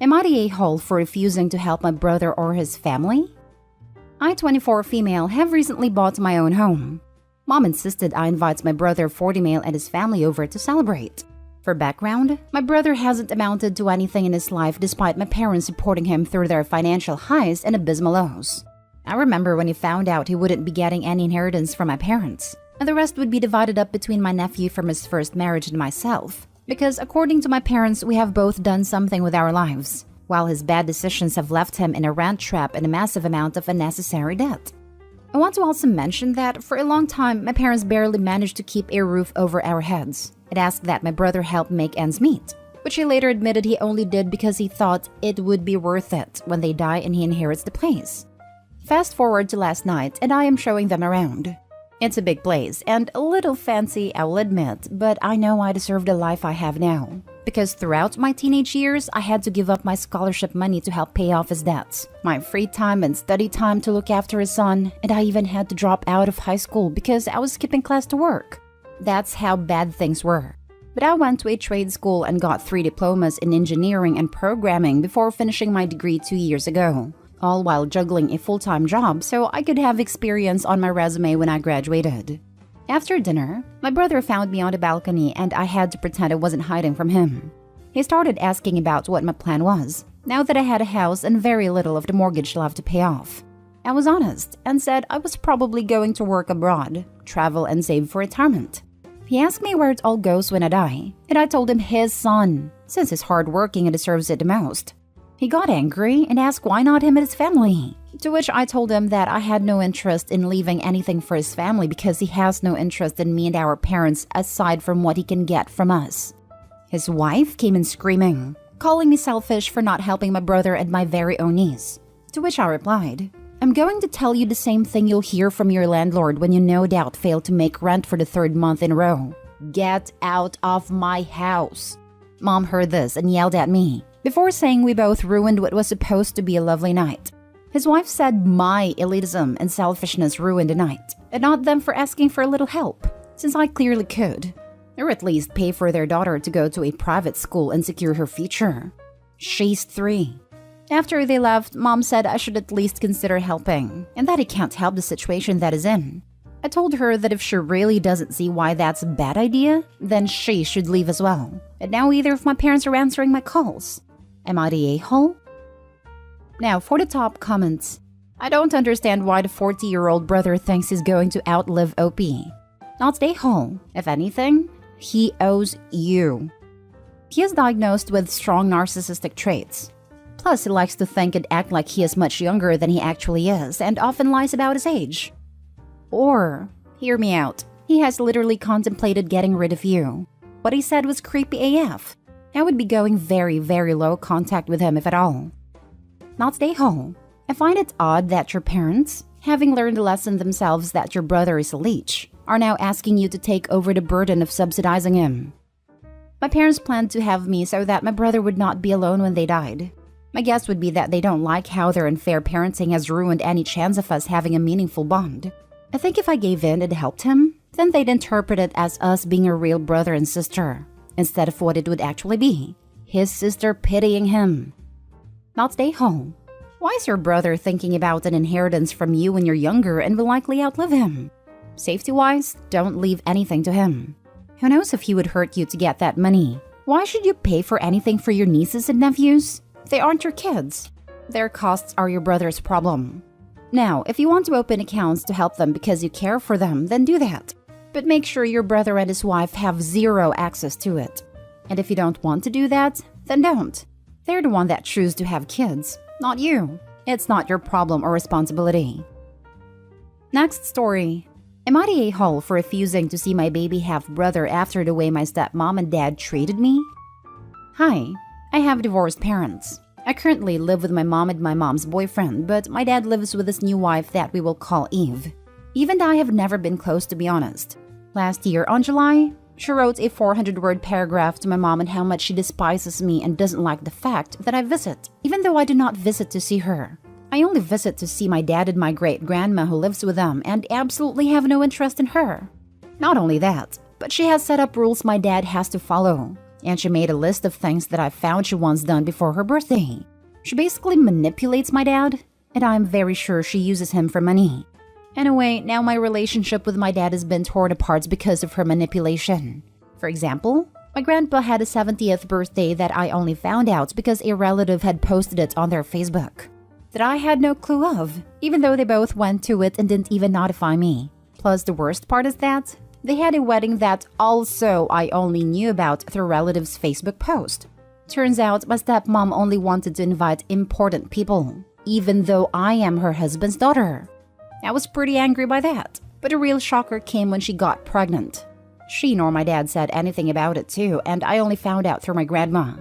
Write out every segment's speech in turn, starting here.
Am I the a-hole for refusing to help my brother or his family? I, 24 female, have recently bought my own home. Mom insisted I invite my brother, 40 male, and his family over to celebrate. For background, my brother hasn't amounted to anything in his life despite my parents supporting him through their financial highs and abysmal lows. I remember when he found out he wouldn't be getting any inheritance from my parents, and the rest would be divided up between my nephew from his first marriage and myself. Because according to my parents, we have both done something with our lives, while his bad decisions have left him in a rent trap and a massive amount of unnecessary debt. I want to also mention that for a long time, my parents barely managed to keep a roof over our heads. It asked that my brother help make ends meet, which he later admitted he only did because he thought it would be worth it when they die and he inherits the place. Fast forward to last night, and I am showing them around. It's a big place and a little fancy, I will admit, but I know I deserve the life I have now. Because throughout my teenage years, I had to give up my scholarship money to help pay off his debts, my free time and study time to look after his son, and I even had to drop out of high school because I was skipping class to work. That's how bad things were. But I went to a trade school and got 3 diplomas in engineering and programming before finishing my degree 2 years ago, all while juggling a full-time job so I could have experience on my resume when I graduated. After dinner, my brother found me on the balcony and I had to pretend I wasn't hiding from him. He started asking about what my plan was, now that I had a house and very little of the mortgage left to pay off. I was honest and said I was probably going to work abroad, travel and save for retirement. He asked me where it all goes when I die, and I told him his son, since he's hardworking and deserves it the most. He got angry and asked why not him and his family, to which I told him that I had no interest in leaving anything for his family because he has no interest in me and our parents aside from what he can get from us. His wife came in screaming, calling me selfish for not helping my brother and my very own niece, to which I replied, I'm going to tell you the same thing you'll hear from your landlord when you no doubt fail to make rent for the 3rd month in a row. Get out of my house. Mom heard this and yelled at me, before saying we both ruined what was supposed to be a lovely night. His wife said my elitism and selfishness ruined the night, and not them for asking for a little help, since I clearly could. Or at least pay for their daughter to go to a private school and secure her future. She's 3. After they left, Mom said I should at least consider helping, and that he can't help the situation that is in. I told her that if she really doesn't see why that's a bad idea, then she should leave as well. And now neither of my parents are answering my calls. Am I the a-hole? Now for the top comments. I don't understand why the 40-year-old brother thinks he's going to outlive OP. Not the a-hole. If anything, he owes you. He is diagnosed with strong narcissistic traits. Plus, he likes to think and act like he is much younger than he actually is and often lies about his age. Or, hear me out, he has literally contemplated getting rid of you. What he said was creepy AF. I would be going very, very low contact with him if at all. Not the a-hole. I find it odd that your parents, having learned the lesson themselves that your brother is a leech, are now asking you to take over the burden of subsidizing him. My parents planned to have me so that my brother would not be alone when they died. My guess would be that they don't like how their unfair parenting has ruined any chance of us having a meaningful bond. I think if I gave in and helped him, then they'd interpret it as us being a real brother and sister, instead of what it would actually be, his sister pitying him. Not the a-hole. Why is your brother thinking about an inheritance from you when you're younger and will likely outlive him? Safety-wise, don't leave anything to him. Who knows if he would hurt you to get that money? Why should you pay for anything for your nieces and nephews? They aren't your kids. Their costs are your brother's problem. Now, if you want to open accounts to help them because you care for them, then do that. But make sure your brother and his wife have zero access to it. And if you don't want to do that, then don't. They're the one that choose to have kids, not you. It's not your problem or responsibility. Next story. Am I the a-hole for refusing to see my baby half-brother after the way my stepmom and dad treated me? Hi, I have divorced parents. I currently live with my mom and my mom's boyfriend, but my dad lives with his new wife that we will call Eve. Eve and I have never been close, to be honest. Last year on July, she wrote a 400-word paragraph to my mom on how much she despises me and doesn't like the fact that I visit, even though I do not visit to see her. I only visit to see my dad and my great-grandma who lives with them and absolutely have no interest in her. Not only that, but she has set up rules my dad has to follow. And she made a list of things that I found she once done before her birthday. She basically manipulates my dad, and I'm very sure she uses him for money. Anyway, now my relationship with my dad has been torn apart because of her manipulation. For example, my grandpa had a 70th birthday that I only found out because a relative had posted it on their Facebook. That I had no clue of, even though they both went to it and didn't even notify me. Plus, the worst part is that they had a wedding that also I only knew about through relatives' Facebook post. Turns out my stepmom only wanted to invite important people, even though I am her husband's daughter. I was pretty angry by that, but a real shocker came when she got pregnant. She nor my dad said anything about it too, and I only found out through my grandma.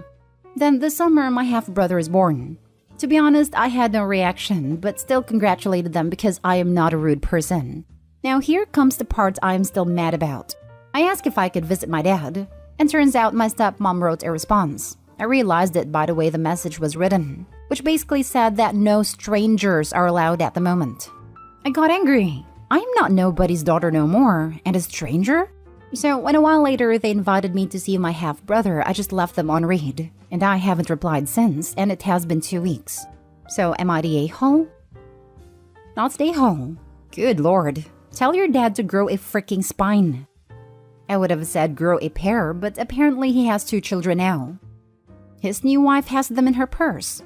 Then this summer, my half-brother is born. To be honest, I had no reaction, but still congratulated them because I am not a rude person. Now here comes the part I am still mad about. I asked if I could visit my dad, and turns out my stepmom wrote a response. I realized it by the way the message was written, which basically said that no strangers are allowed at the moment. I got angry. I'm not nobody's daughter no more, and a stranger? So when a while later they invited me to see my half-brother, I just left them on read, and I haven't replied since, and it has been 2 weeks. So am I the a-hole? Not the a-hole. Good lord. Tell your dad to grow a freaking spine. I would have said grow a pair, but apparently he has 2 children now. His new wife has them in her purse.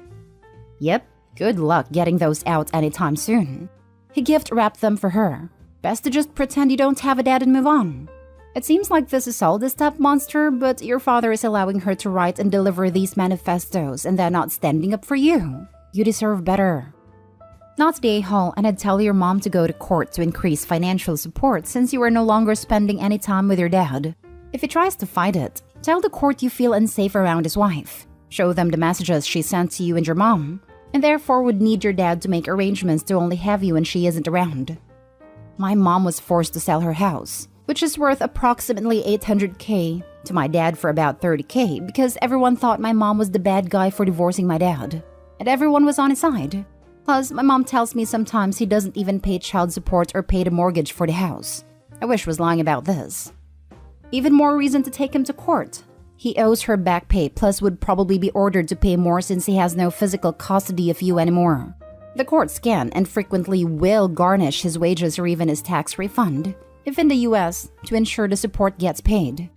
Yep, good luck getting those out anytime soon. He gift wrapped them for her. Best to just pretend you don't have a dad and move on. It seems like this is all the step monster, but your father is allowing her to write and deliver these manifestos and they're not standing up for you. You deserve better. Not the a-hole, and I'd tell your mom to go to court to increase financial support since you are no longer spending any time with your dad. If he tries to fight it, tell the court you feel unsafe around his wife. Show them the messages she sent to you and your mom, and therefore would need your dad to make arrangements to only have you when she isn't around. My mom was forced to sell her house, which is worth approximately $800K, to my dad for about $30K because everyone thought my mom was the bad guy for divorcing my dad. And everyone was on his side. Plus, my mom tells me sometimes he doesn't even pay child support or pay the mortgage for the house. I wish was lying about this. Even more reason to take him to court. He owes her back pay, plus would probably be ordered to pay more since he has no physical custody of you anymore. The courts can and frequently will garnish his wages or even his tax refund, if in the US, to ensure the support gets paid.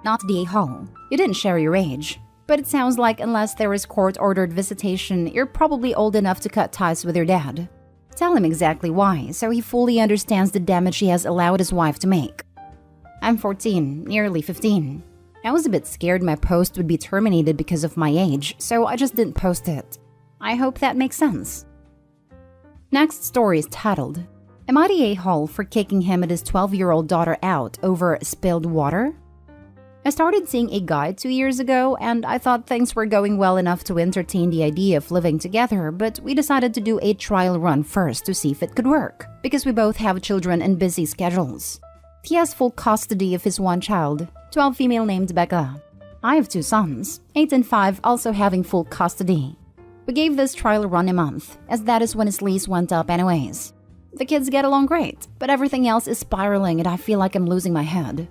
Not the a-hole. You didn't share your age. But it sounds like unless there is court-ordered visitation, you're probably old enough to cut ties with your dad. Tell him exactly why, so he fully understands the damage he has allowed his wife to make. I'm 14, nearly 15. I was a bit scared my post would be terminated because of my age, so I just didn't post it. I hope that makes sense. Next story is titled, Am I the a-hole for kicking him and his 12-year-old daughter out over spilled water? I started seeing a guy 2 years ago, and I thought things were going well enough to entertain the idea of living together, but we decided to do a trial run first to see if it could work, because we both have children and busy schedules. He has full custody of his one child, 12 female named Becca. I have 2 sons, 8 and 5, also having full custody. We gave this trial run a month, as that is when his lease went up anyways. The kids get along great, but everything else is spiraling and I feel like I'm losing my head.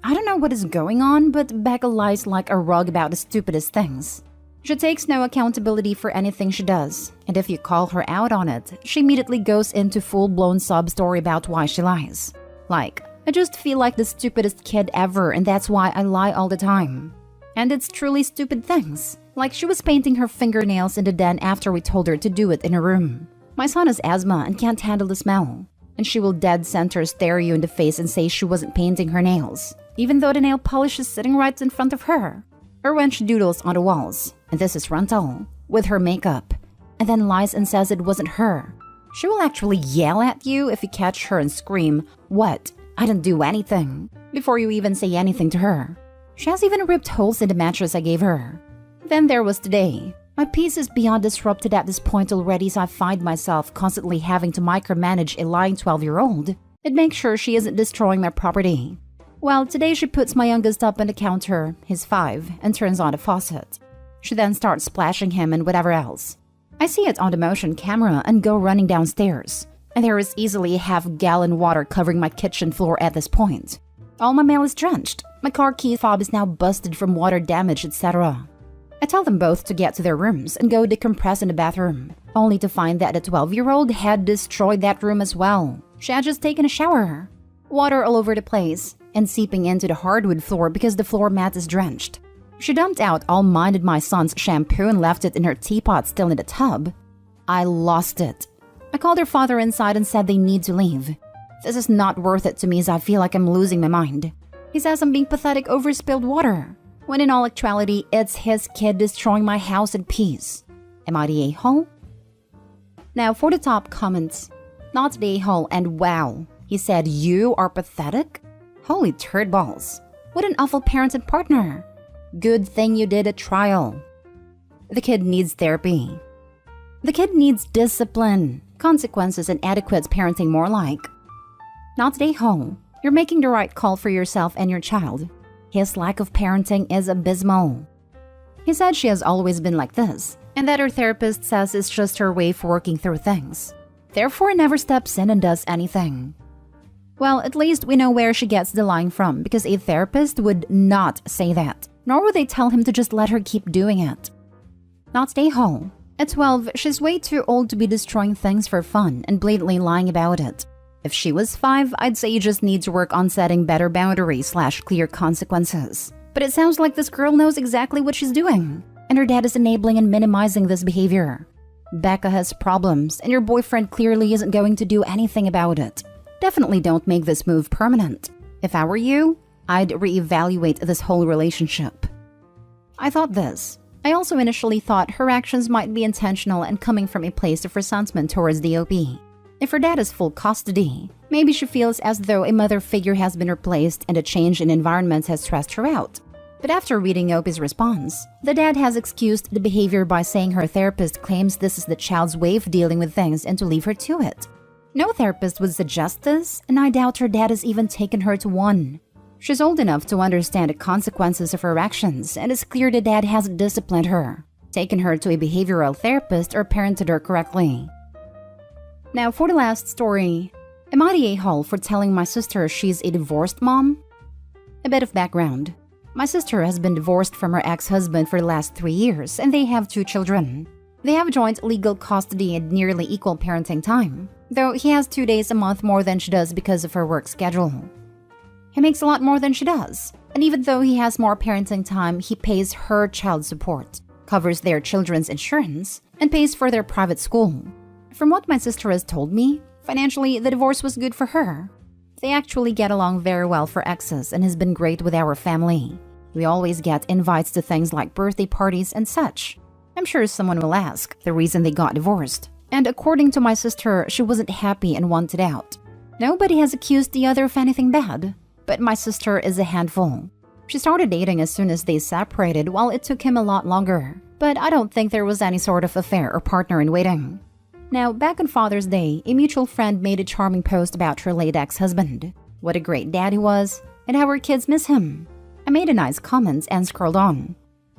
I don't know what is going on, but Becca lies like a rug about the stupidest things. She takes no accountability for anything she does, and if you call her out on it, she immediately goes into full-blown sub-story about why she lies. Like, I just feel like the stupidest kid ever and that's why I lie all the time. And it's truly stupid things. Like she was painting her fingernails in the den after we told her to do it in her room. My son has asthma and can't handle the smell. And she will dead center stare you in the face and say she wasn't painting her nails, even though the nail polish is sitting right in front of her. Or when she doodles on the walls, and this is rental, with her makeup, and then lies and says it wasn't her. She will actually yell at you if you catch her and scream, "What? I didn't do anything," before you even say anything to her. She has even ripped holes in the mattress I gave her. Then there was today. My peace is beyond disrupted at this point already, so I find myself constantly having to micromanage a lying 12-year-old and make sure she isn't destroying my property. Well, today she puts my youngest up on the counter, he's 5, and turns on the faucet. She then starts splashing him and whatever else. I see it on the motion camera and go running downstairs. And there is easily a half-gallon water covering my kitchen floor at this point. All my mail is drenched, My car key fob is now busted from water damage, etc. I tell them both to get to their rooms and go decompress in the bathroom, only to find that the 12-year-old had destroyed that room as well. She had just taken a shower. Water all over the place and seeping into the hardwood floor because the floor mat is drenched. She dumped out all mine and my son's shampoo and left it in her teapot still in the tub. I lost it. I called her father inside and said they need to leave. This is not worth it to me as I feel like I'm losing my mind. He says I'm being pathetic over spilled water, when in all actuality, it's his kid destroying my house in peace. Am I the a-hole? Now for the top comments. Not the a-hole and wow. He said, you are pathetic? Holy turd balls. What an awful parent and partner. Good thing you did a trial. The kid needs therapy. The kid needs discipline, consequences, and adequate parenting more like. Not the a-hole. You're making the right call for yourself and your child. His lack of parenting is abysmal. He said she has always been like this, and that her therapist says it's just her way of working through things. Therefore, never steps in and does anything. Well, at least we know where she gets the line from, because a therapist would not say that, nor would they tell him to just let her keep doing it. Not stay home. At 12, she's way too old to be destroying things for fun and blatantly lying about it. If she was 5, I'd say you just need to work on setting better boundaries/clear consequences. But it sounds like this girl knows exactly what she's doing, and her dad is enabling and minimizing this behavior. Becca has problems, and your boyfriend clearly isn't going to do anything about it. Definitely don't make this move permanent. If I were you, I'd reevaluate this whole relationship. I thought this. I also initially thought her actions might be intentional and coming from a place of resentment towards the OP. If her dad has full custody, maybe she feels as though a mother figure has been replaced and a change in environment has stressed her out. But after reading OP's response, the dad has excused the behavior by saying her therapist claims this is the child's way of dealing with things and to leave her to it. No therapist would suggest this, and I doubt her dad has even taken her to one. She's old enough to understand the consequences of her actions, and it's clear the dad hasn't disciplined her, taken her to a behavioral therapist, or parented her correctly. Now for the last story. Am I the a-hole for telling my sister she's a divorced mom? A bit of background. My sister has been divorced from her ex-husband for the last 3 years, and they have 2 children. They have joint legal custody and nearly equal parenting time, though he has 2 days a month more than she does because of her work schedule. He makes a lot more than she does, and even though he has more parenting time, he pays her child support, covers their children's insurance, and pays for their private school. From what my sister has told me, financially, the divorce was good for her. They actually get along very well for exes and has been great with our family. We always get invites to things like birthday parties and such. I'm sure someone will ask the reason they got divorced. And according to my sister, she wasn't happy and wanted out. Nobody has accused the other of anything bad, but my sister is a handful. She started dating as soon as they separated, while it took him a lot longer. But I don't think there was any sort of affair or partner in waiting. Now, back on Father's Day, a mutual friend made a charming post about her late ex-husband. What a great dad he was, and how her kids miss him. I made a nice comment and scrolled on.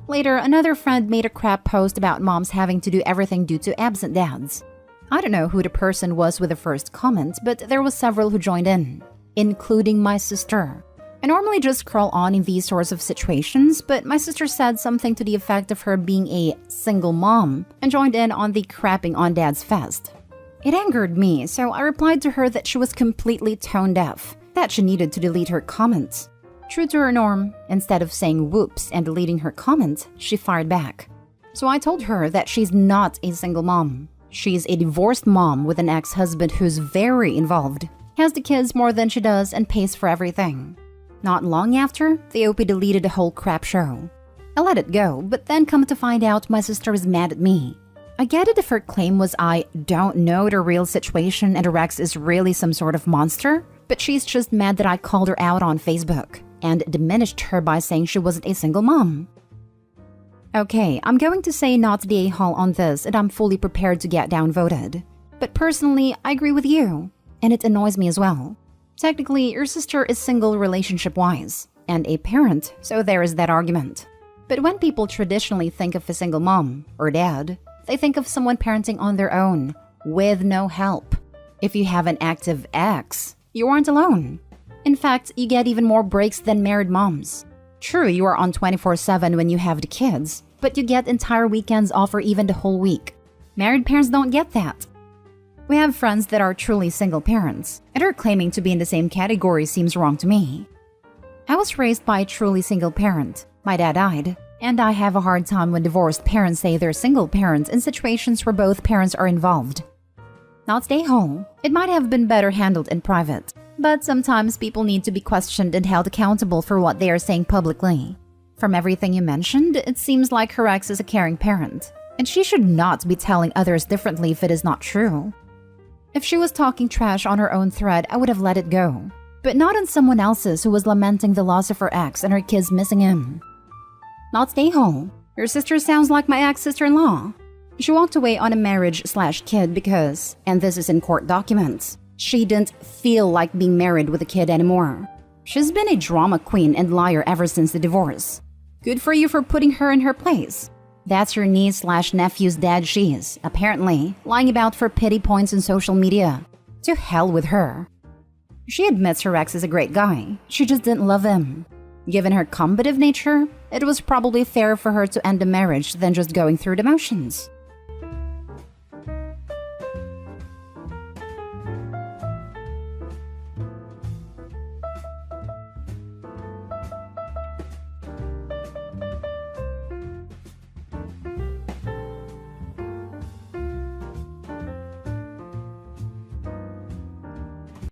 Later, another friend made a crap post about moms having to do everything due to absent dads. I don't know who the person was with the first comment, but there was several who joined in, including my sister. I normally just scroll on in these sorts of situations, but my sister said something to the effect of her being a single mom and joined in on the crapping on dad's fest. It angered me, so I replied to her that she was completely tone deaf, that she needed to delete her comments. True to her norm, instead of saying whoops and deleting her comment, she fired back. So I told her that she's not a single mom. She's a divorced mom with an ex-husband who's very involved, has the kids more than she does, and pays for everything. Not long after, the OP deleted the whole crap show. I let it go, but then come to find out my sister is mad at me. I get it if her claim was I don't know the real situation and her ex is really some sort of monster, but she's just mad that I called her out on Facebook and diminished her by saying she wasn't a single mom. Okay, I'm going to say not the a-hole on this, and I'm fully prepared to get downvoted. But personally, I agree with you, and it annoys me as well. Technically, your sister is single relationship-wise, and a parent, so there is that argument. But when people traditionally think of a single mom or dad, they think of someone parenting on their own, with no help. If you have an active ex, you aren't alone. In fact, you get even more breaks than married moms. True, you are on 24/7 when you have the kids, but you get entire weekends off or even the whole week. Married parents don't get that. We have friends that are truly single parents, and her claiming to be in the same category seems wrong to me. I was raised by a truly single parent. My dad died, and I have a hard time when divorced parents say they're single parents in situations where both parents are involved. Not stay home. It might have been better handled in private, but sometimes people need to be questioned and held accountable for what they are saying publicly. From everything you mentioned, it seems like her ex is a caring parent, and she should not be telling others differently if it is not true. If she was talking trash on her own thread, I would have let it go, but not on someone else's who was lamenting the loss of her ex and her kids missing him. Not stay home. Your sister sounds like my ex-sister-in-law. She walked away on a marriage/kid because, and this is in court documents, she didn't feel like being married with a kid anymore. She's been a drama queen and liar ever since the divorce. Good for you for putting her in her place. That's your niece/nephew's dad she is, apparently, lying about for pity points in social media. To hell with her. She admits her ex is a great guy. She just didn't love him. Given her combative nature, it was probably fairer for her to end the marriage than just going through the motions.